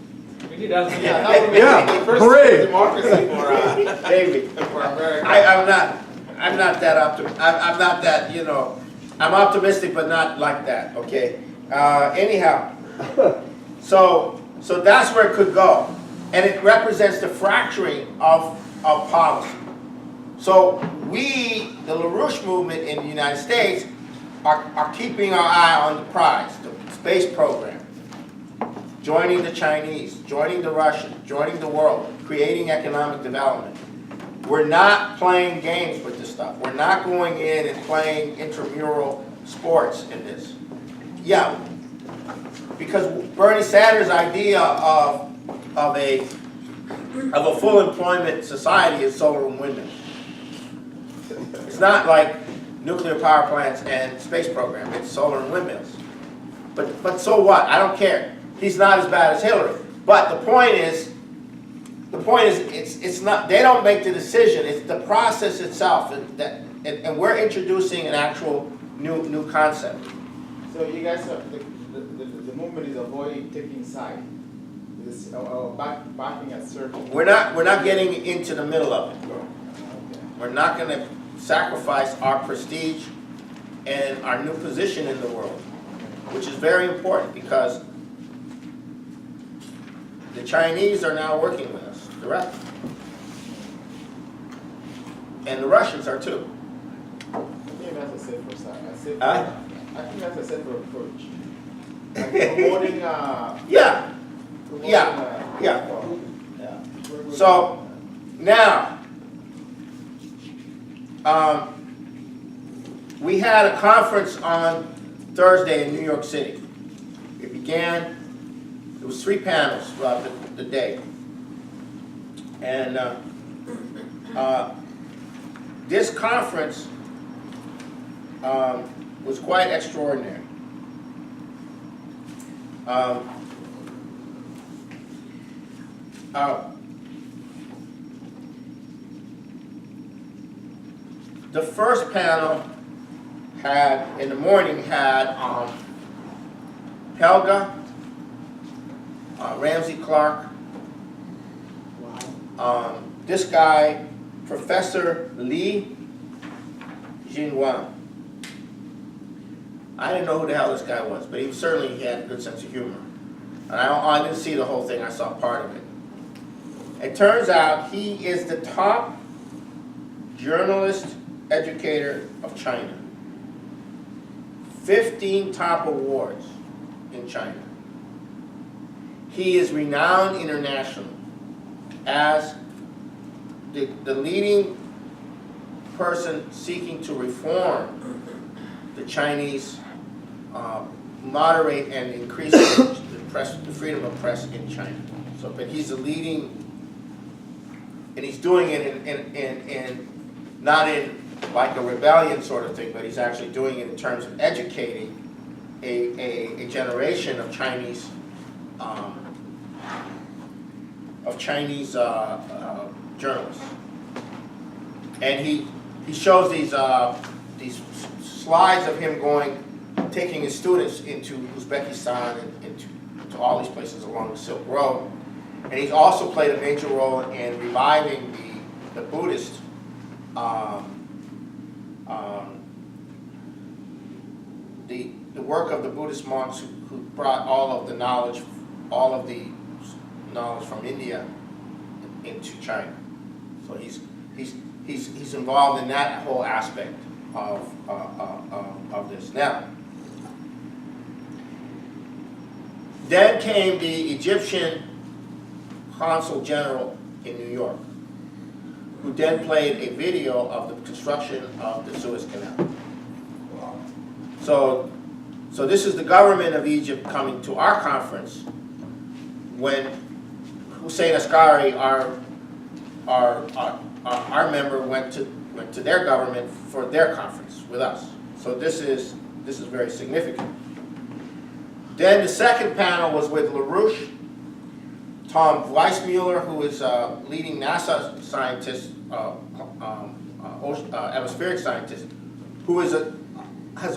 We need as many. Yeah, that would be Yeah, the first hooray. democracy for David, for America. I'm not that I'm not that, you know, I'm optimistic, but not like that, okay? Anyhow, so that's where it could go. And it represents the fracturing of policy. So we, the LaRouche movement in the United States, are keeping our eye on the prize, the space program. Joining the Chinese, joining the Russians, joining the world, creating economic development. We're not playing games with this stuff. We're not going in and playing intramural sports in this. Yeah, because Bernie Sanders' idea of a full employment society is solar and windmills. It's not like nuclear power plants and space program. It's solar and windmills. But so what? I don't care. He's not as bad as Hillary. But the point is, it's not. They don't make the decision. It's the process itself, and we're introducing an actual new concept. So you guys are, the movement is avoiding taking side. This backing a certain. We're not getting into the middle of it. Okay. We're not going to sacrifice our prestige and our new position in the world, which is very important because the Chinese are now working with us directly. And the Russians are too. I think that's a safer side. Huh? I think that's a safer approach. Like promoting, Yeah. promoting, Yeah. yeah. So now, we had a conference on Thursday in New York City. It began. It was 3 panels throughout the day, and this conference was quite extraordinary. The first panel in the morning had Helga, Ramsey Clark, this guy, Professor Li Jinwan. I didn't know who the hell this guy was, but he certainly had a good sense of humor. And I didn't see the whole thing, I saw part of it. It turns out he is the top journalist educator of China. 15 top awards in China. He is renowned internationally as the leading person seeking to reform the Chinese, moderate and increase the freedom of press in China. So, but he's the leading, and he's doing it in not in like a rebellion sort of thing, but he's actually doing it in terms of educating a generation of Chinese journalists. And he shows these slides of him taking his students into Uzbekistan and into all these places along the Silk Road. And he's also played a major role in reviving the Buddhist the work of the Buddhist monks who brought all of the knowledge from India into China. So he's involved in that whole aspect of this. Now, then came the Egyptian Consul General in New York, who then played a video of the construction of the Suez Canal. So this is the government of Egypt coming to our conference when Hussein Asghari, our member, went to their government for their conference with us. So this is very significant. Then the second panel was with LaRouche, Tom Weissmuller, who is a leading NASA scientist, atmospheric scientist, who has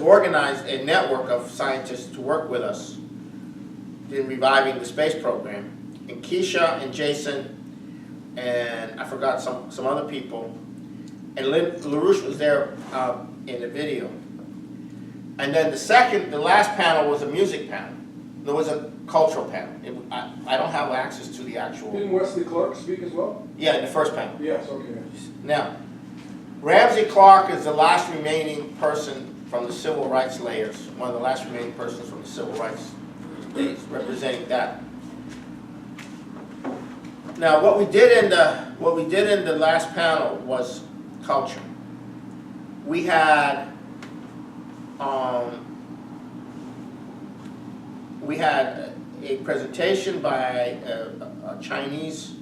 organized a network of scientists to work with us in reviving the space program. And Keisha and Jason, and I forgot some other people. And LaRouche was there in the video. And then the last panel was a music panel. There was a cultural panel. I don't have access to the actual. Didn't Wesley Clark speak as well? Yeah, in the first panel. Yes, okay. Now, Ramsey Clark is the last remaining person from the civil rights layers, one of the last remaining persons from the civil rights days, representing that. Now, what we did in the last panel was culture. We had a presentation by a Chinese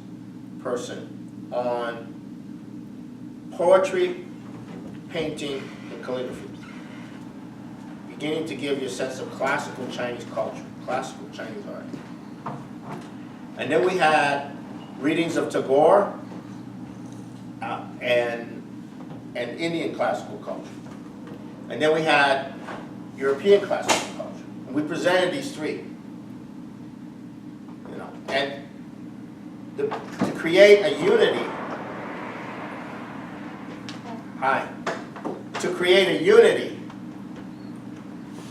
person on poetry, painting, and calligraphy, beginning to give you a sense of classical Chinese culture, classical Chinese art. And then we had readings of Tagore and Indian classical culture. And then we had European classical culture. And we presented these three. And to create a unity,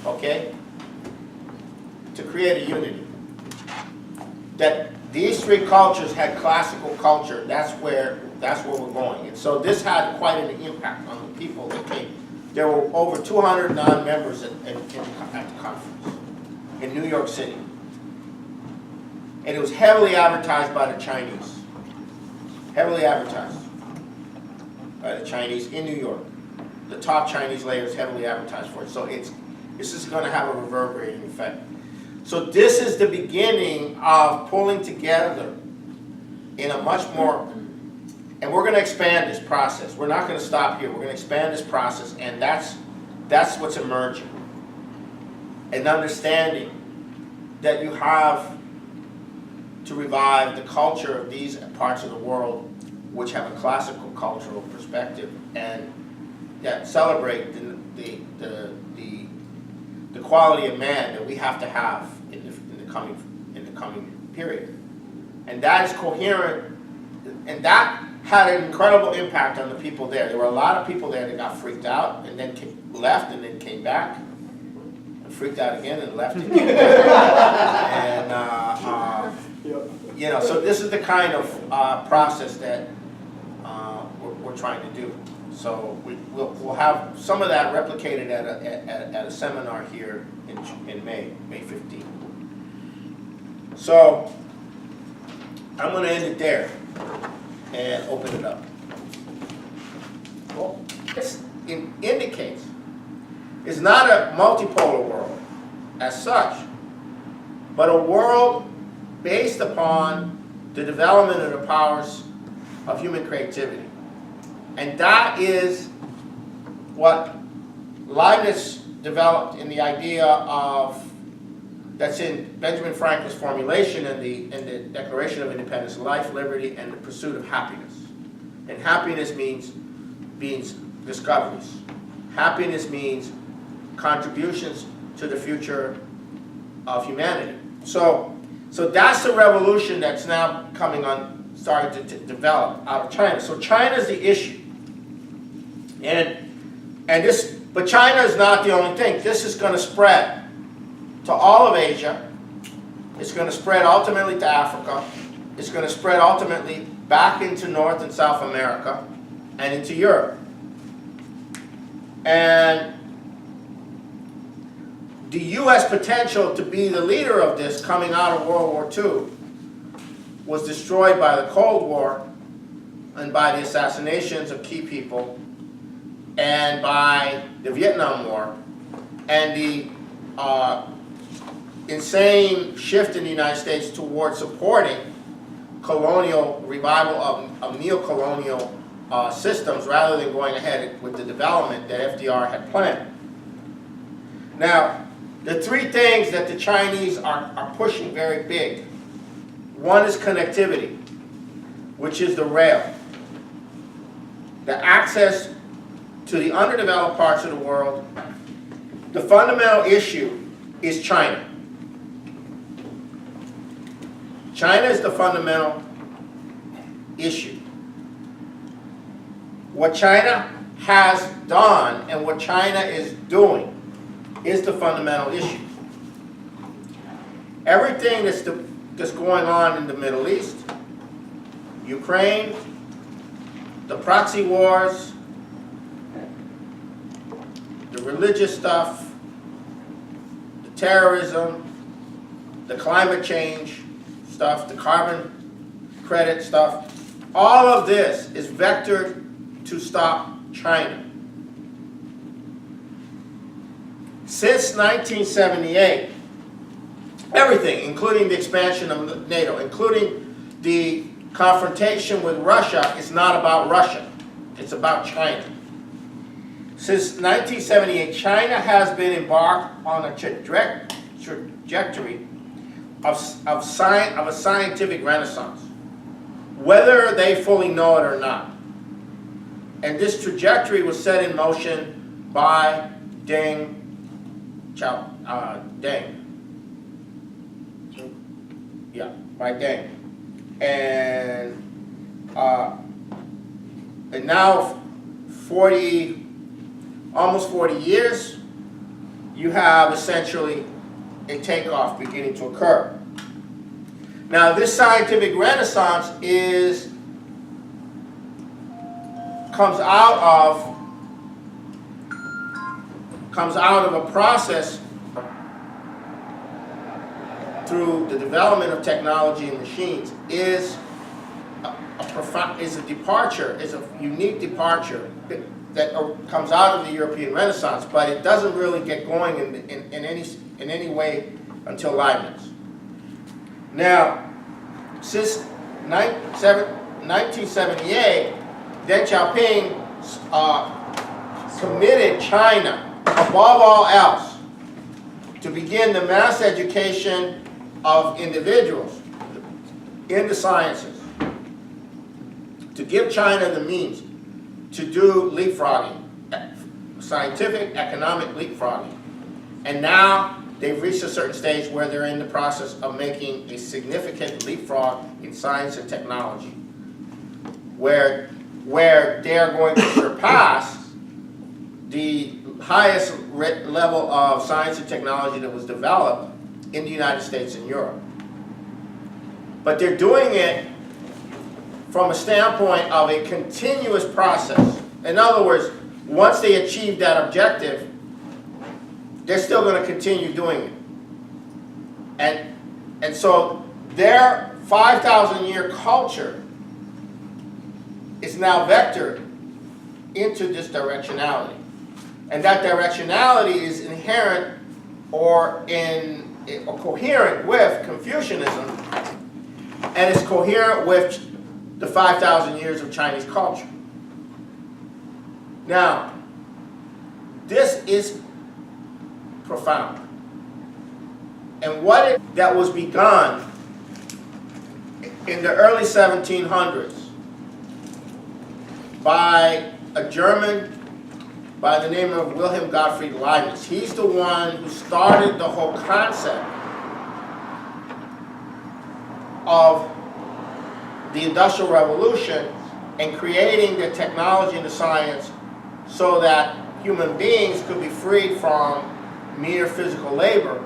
okay? To create a unity. That these three cultures had classical culture, that's where we're going. And so this had quite an impact on the people that came. There were over 200 non-members at the conference in New York City. And it was heavily advertised by the Chinese. Heavily advertised by the Chinese in New York. The top Chinese layers heavily advertised for it. So this is going to have a reverberating effect. So this is the beginning of pulling together in a much more, and we're going to expand this process. We're not going to stop here. We're going to expand this process, and that's what's emerging. An understanding that you have to revive the culture of these parts of the world which have a classical cultural perspective and that celebrate the quality of man that we have to have in the coming period. And that is coherent, and that had an incredible impact on the people there. There were a lot of people there that got freaked out and then left and then came back and freaked out again and left and came back. And so this is the kind of process that we're trying to do. So we'll have some of that replicated at a seminar here in May 15th. So I'm going to end it there and open it up. Well, it indicates it's not a multipolar world as such, but a world based upon the development of the powers of human creativity. And that is what Leibniz developed in the idea of, that's in Benjamin Franklin's formulation in the Declaration of Independence, life, liberty, and the pursuit of happiness. And happiness means discoveries. Happiness means contributions to the future of humanity. So that's the revolution that's now starting to develop out of China. So China's the issue. But China is not the only thing. This is going to spread to all of Asia. It's going to spread ultimately to Africa. It's going to spread ultimately back into North and South America and into Europe. And the U.S. potential to be the leader of this coming out of World War II was destroyed by the Cold War and by the assassinations of key people and by the Vietnam War and the insane shift in the United States towards supporting colonial revival of neo-colonial systems rather than going ahead with the development that FDR had planned. Now, the three things that the Chinese are pushing very big. One is connectivity, which is the rail. The access to the underdeveloped parts of the world. The fundamental issue is China. China is the fundamental issue. What China has done and what China is doing is the fundamental issue. Everything that's going on in the Middle East, Ukraine, the proxy wars, the religious stuff, the terrorism, the climate change stuff, the carbon credit stuff, all of this is vectored to stop China. Since 1978, everything, including the expansion of NATO, including the confrontation with Russia, is not about Russia. It's about China. Since 1978, China has been embarked on a trajectory of a scientific renaissance, whether they fully know it or not. And this trajectory was set in motion by Deng. Yeah, by Deng. And now, almost 40 years, you have essentially a takeoff beginning to occur. Now, this scientific renaissance comes out of a process through the development of technology and machines is a unique departure that comes out of the European Renaissance, but it doesn't really get going in any way until Leibniz. Now, since 1978, Deng Xiaoping committed China, above all else, to begin the mass education of individuals in the sciences, to give China the means to do leapfrogging, scientific, economic leapfrogging. And now they've reached a certain stage where they're in the process of making a significant leapfrog in science and technology, where they're going to surpass the highest level of science and technology that was developed in the United States and Europe. But they're doing it from a standpoint of a continuous process. In other words, once they achieve that objective, they're still going to continue doing it. And so their 5,000-year culture is now vectored into this directionality. And that directionality is inherent or coherent with Confucianism, and it's coherent with the 5,000 years of Chinese culture. Now, this is profound. And that was begun in the early 1700s by a German by the name of Wilhelm Gottfried Leibniz. He's the one who started the whole concept of the Industrial Revolution and creating the technology and the science so that human beings could be freed from mere physical labor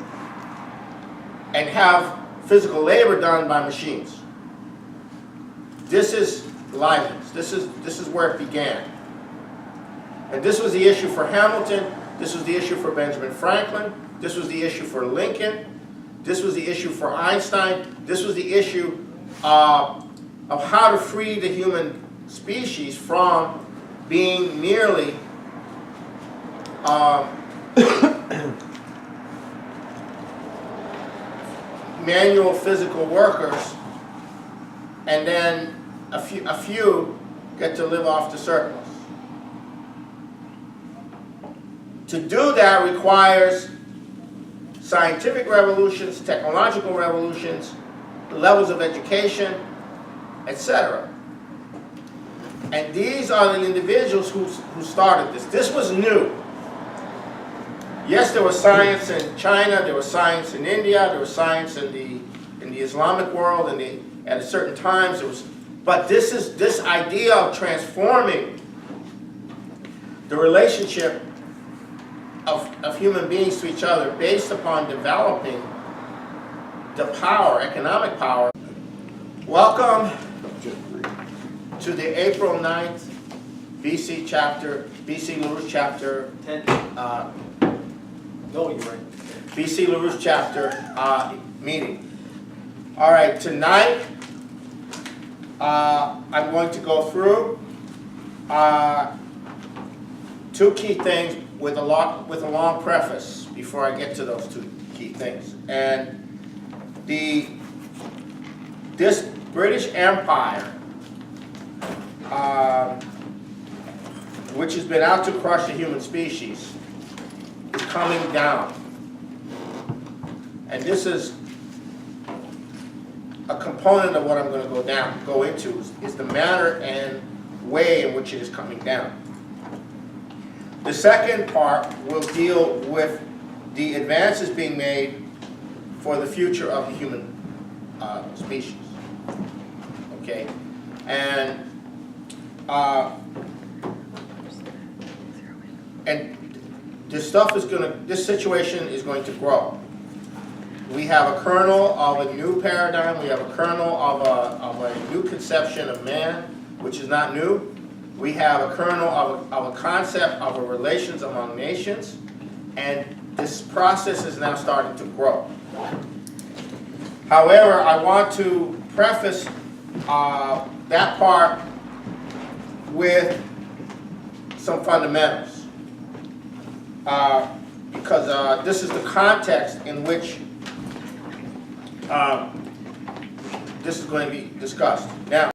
and have physical labor done by machines. This is Leibniz. This is where it began. And this was the issue for Hamilton. This was the issue for Benjamin Franklin. This was the issue for Lincoln. This was the issue for Einstein. This was the issue of how to free the human species from being merely manual physical workers, and then a few get to live off the surplus. To do that requires scientific revolutions, technological revolutions, levels of education, etc. And these are the individuals who started this. This was new. Yes, there was science in China, there was science in India, there was science in the Islamic world, and at certain times there was. But this idea of transforming the relationship of human beings to each other based upon developing the power, economic power. Welcome to the April 9th BC LaRouche chapter 10. No, you're right. BC LaRouche chapter meeting. All right, tonight I'm going to go through two key things with a long preface before I get to those two key things. And this British Empire, which has been out to crush the human species, is coming down. And this is a component of what I'm going to go into is the manner and way in which it is coming down. The second part will deal with the advances being made for the future of the human species. Okay, and this situation is going to grow. We have a kernel of a new paradigm. We have a kernel of a new conception of man, which is not new. We have a kernel of a concept of a relations among nations, and this process is now starting to grow. However, I want to preface that part with some fundamentals, because this is the context in which this is going to be discussed. Now,